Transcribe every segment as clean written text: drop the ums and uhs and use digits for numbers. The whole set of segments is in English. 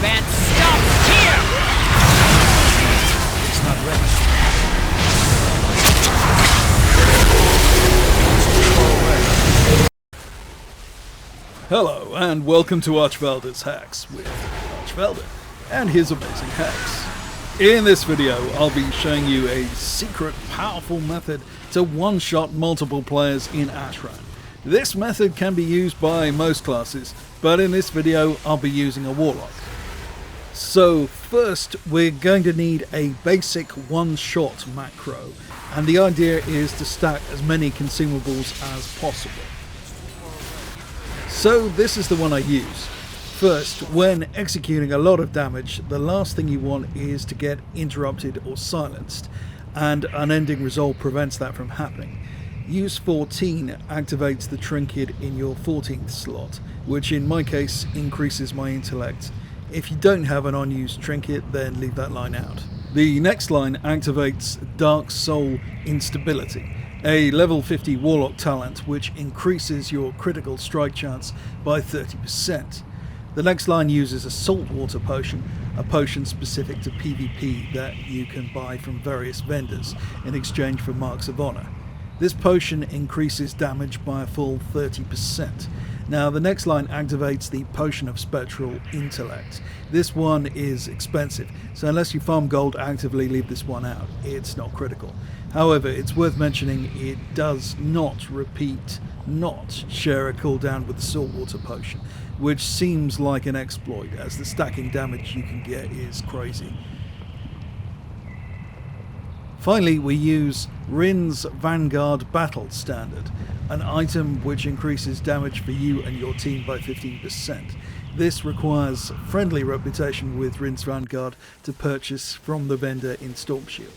advance stops here! It's not ready. Hello, and welcome to Archvelder's Hacks with Archvelder and his amazing hacks. In this video, I'll be showing you a secret, powerful method to one-shot multiple players in Ashran. This method can be used by most classes, but in this video, I'll be using a warlock. So first, we're going to need a basic one-shot macro, and the idea is to stack as many consumables as possible. So this is the one I use. First, when executing a lot of damage, the last thing you want is to get interrupted or silenced, and Unending Resolve prevents that from happening. Use 14 activates the trinket in your 14th slot, which in my case increases my intellect. If you don't have an unused trinket, then leave that line out. The next line activates Dark Soul Instability, a level 50 warlock talent which increases your critical strike chance by 30%. The next line uses a saltwater potion, a potion specific to PvP that you can buy from various vendors in exchange for marks of honor. This potion increases damage by a full 30%. Now the next line activates the Potion of Spectral Intellect. This one is expensive, so unless you farm gold actively, leave this one out. It's not critical. However, it's worth mentioning it does not share a cooldown with the saltwater potion, which seems like an exploit as the stacking damage you can get is crazy. Finally, we use Rin's Vanguard Battle Standard, an item which increases damage for you and your team by 15%. This requires friendly reputation with Rin's Vanguard to purchase from the vendor in Stormshield.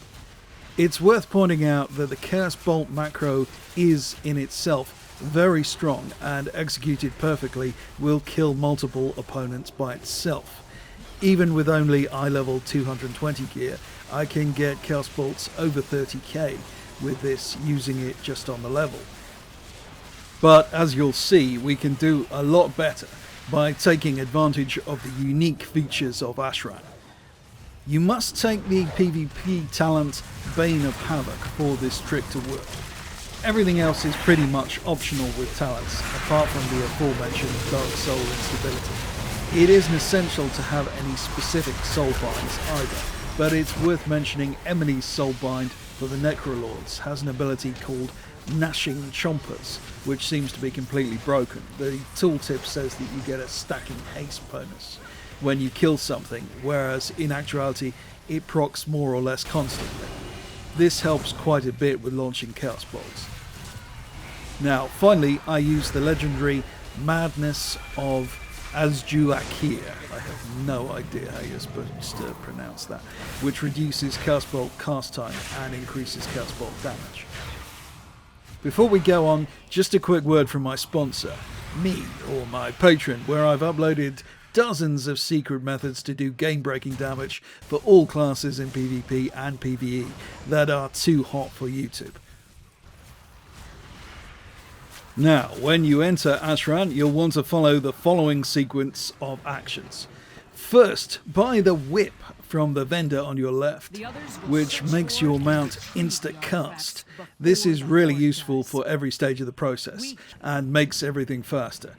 It's worth pointing out that the Chaos Bolt macro is in itself very strong and executed perfectly will kill multiple opponents by itself. Even with only eye level 220 gear, I can get Chaos Bolts over 30k with this using it just on the level. But as you'll see, we can do a lot better by taking advantage of the unique features of Ashran. You must take the PvP talent Bane of Havoc for this trick to work. Everything else is pretty much optional with talents, apart from the aforementioned Dark Soul Instability. It isn't essential to have any specific soul binds either, but it's worth mentioning Emily's Soulbind for the Necrolords has an ability called Gnashing Chompers, which seems to be completely broken. The tooltip says that you get a stacking haste bonus when you kill something, whereas in actuality it procs more or less constantly. This helps quite a bit with launching Chaos Bolts. Now finally, I use the legendary Madness of Azjuakir, I have no idea how you're supposed to pronounce that, which reduces Chaos Bolt cast time and increases Chaos Bolt damage. Before we go on, just a quick word from my sponsor, me, or my patron, where I've uploaded dozens of secret methods to do game-breaking damage for all classes in PvP and PvE that are too hot for YouTube. Now, when you enter Ashran, you'll want to follow the following sequence of actions. First, buy the whip from the vendor on your left, which makes your mount insta-cast. This is really useful for every stage of the process and makes everything faster.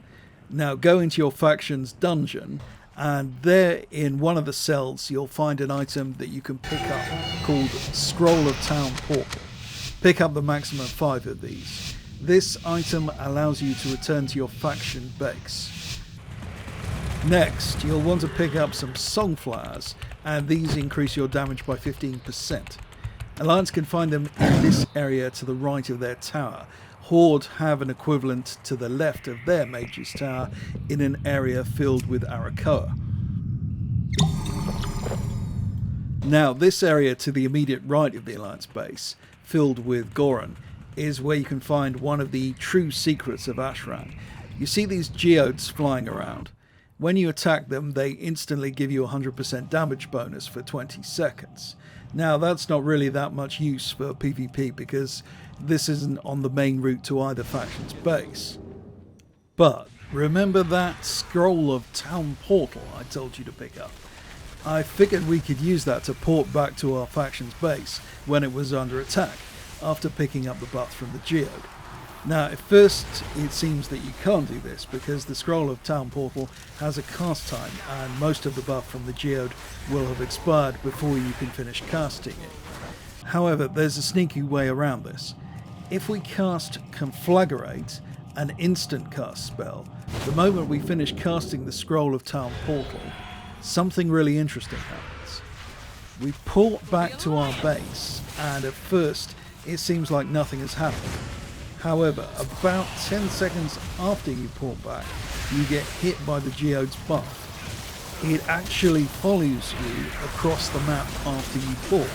Now go into your faction's dungeon, and there in one of the cells you'll find an item that you can pick up called Scroll of Town Portal. Pick up the maximum 5 of these. This item allows you to return to your faction base. Next, you'll want to pick up some Songflowers, and these increase your damage by 15%. Alliance can find them in this area to the right of their tower. Horde have an equivalent to the left of their mage's tower in an area filled with Arakoa. Now, this area to the immediate right of the Alliance base, filled with Goron, is where you can find one of the true secrets of Ashran. You see these geodes flying around. When you attack them, they instantly give you a 100% damage bonus for 20 seconds. Now that's not really that much use for PvP because this isn't on the main route to either faction's base. But Remember that scroll of town portal I told you to pick up? I figured we could use that to port back to our faction's base when it was under attack, after picking up the buff from the geode. Now, at first it seems that you can't do this because the scroll of town portal has a cast time and most of the buff from the geode will have expired before you can finish casting it. However, there's a sneaky way around this. If we cast Conflagrate, an instant cast spell, the moment we finish casting the scroll of town portal, something really interesting happens. We port back to our base and at first it seems like nothing has happened. However, about 10 seconds after you port back, you get hit by the geode's buff. It actually follows you across the map after you port.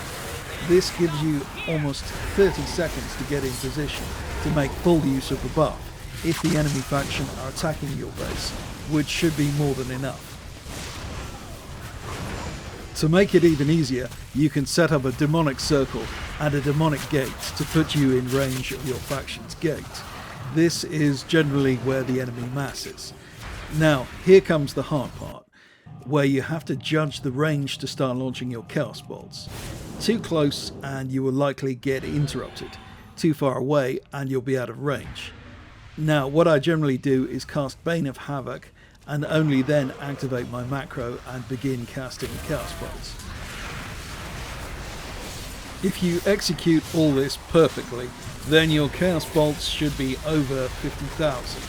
This gives you almost 30 seconds to get in position to make full use of the buff if the enemy faction are attacking your base, which should be more than enough. To make it even easier, you can set up a demonic circle and a demonic gate to put you in range of your faction's gate. This is generally where the enemy mass is. Now, here comes the hard part, where you have to judge the range to start launching your chaos bolts. Too close and you will likely get interrupted. Too far away and you'll be out of range. Now, what I generally do is cast Bane of Havoc and only then activate my macro and begin casting chaos bolts. If you execute all this perfectly, then your chaos bolts should be over 50,000,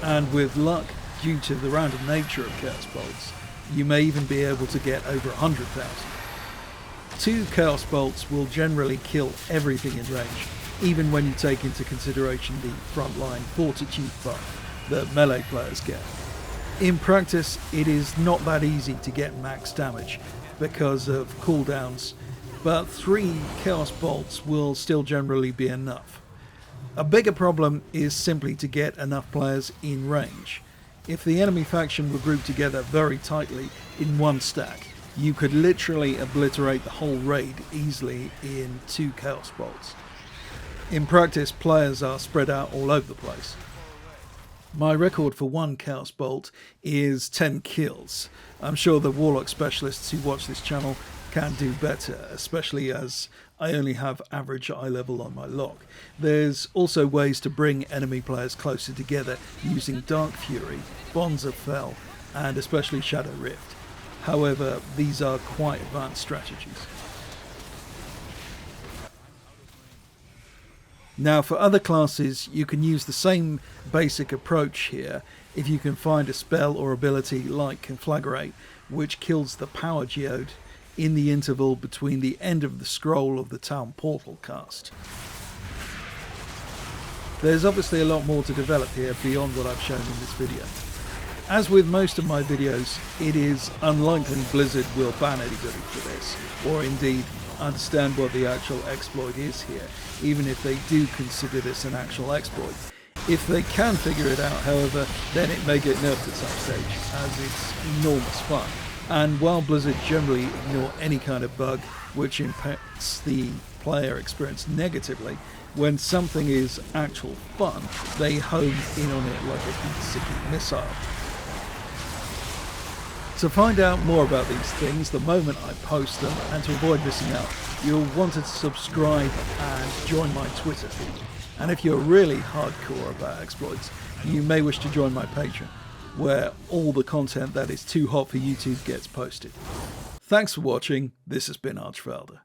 and with luck, due to the random nature of chaos bolts, you may even be able to get over 100,000. 2 chaos bolts will generally kill everything in range, even when you take into consideration the frontline fortitude buff that melee players get. In practice, it is not that easy to get max damage because of cooldowns, but 3 chaos bolts will still generally be enough. A bigger problem is simply to get enough players in range. If the enemy faction were grouped together very tightly in one stack, you could literally obliterate the whole raid easily in 2 chaos bolts. In practice, players are spread out all over the place. My record for 1 chaos bolt is 10 kills. I'm sure the warlock specialists who watch this channel can do better, especially as I only have average eye level on my lock. There's also ways to bring enemy players closer together using Dark Fury, Bonds of Fel, and especially Shadow Rift. However, these are quite advanced strategies. Now, for other classes, you can use the same basic approach here if you can find a spell or ability like Conflagrate, which kills the power geode in the interval between the end of the scroll of the town portal cast. There's obviously a lot more to develop here beyond what I've shown in this video. As with most of my videos, it is unlikely Blizzard will ban anybody for this, or indeed understand what the actual exploit is here, even if they do consider this an actual exploit. If they can figure it out, however, then it may get nerfed at some stage, as it's enormous fun. And while Blizzard generally ignore any kind of bug which impacts the player experience negatively, when something is actual fun, they hone in on it like a heat-seeking missile. To find out more about these things the moment I post them, and to avoid missing out, you'll want to subscribe and join my Twitter feed. And if you're really hardcore about exploits, you may wish to join my Patreon, where all the content that is too hot for YouTube gets posted. Thanks for watching. This has been Archfelder.